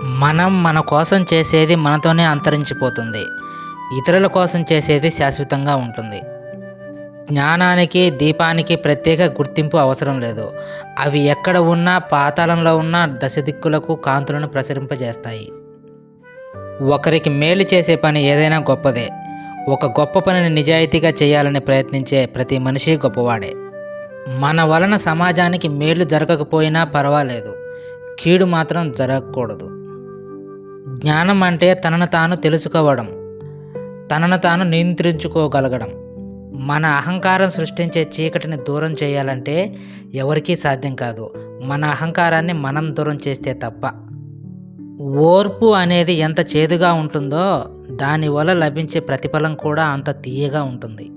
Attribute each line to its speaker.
Speaker 1: మనం మన కోసం చేసేది మనతోనే అంతరించిపోతుంది. ఇతరుల కోసం చేసేది శాశ్వతంగా ఉంటుంది. జ్ఞానానికి, దీపానికి ప్రత్యేక గుర్తింపు అవసరం లేదు. అవి ఎక్కడ ఉన్నా, పాతాళంలో ఉన్న దశదిక్కులకు కాంతులను ప్రసరింపజేస్తాయి. ఒకరికి మేలు చేసే పని ఏదైనా గొప్పదే. ఒక గొప్ప పనిని నిజాయితీగా చేయాలని ప్రయత్నించే ప్రతి మనిషి గొప్పవాడే. మన వలన సమాజానికి మేలు జరగకపోయినా పర్వాలేదు, కీడు మాత్రం జరగకూడదు. జ్ఞానం అంటే తనను తాను తెలుసుకోవడం, తనను తాను నియంత్రించుకోగలగడం. మన అహంకారం సృష్టించే చీకటిని దూరం చేయాలంటే ఎవరికీ సాధ్యం కాదు, మన అహంకారాన్ని మనం దూరం చేస్తే తప్ప. ఓర్పు అనేది ఎంత చేదుగా ఉంటుందో, దానివల్ల లభించే ప్రతిఫలం కూడా అంత తీయగా ఉంటుంది.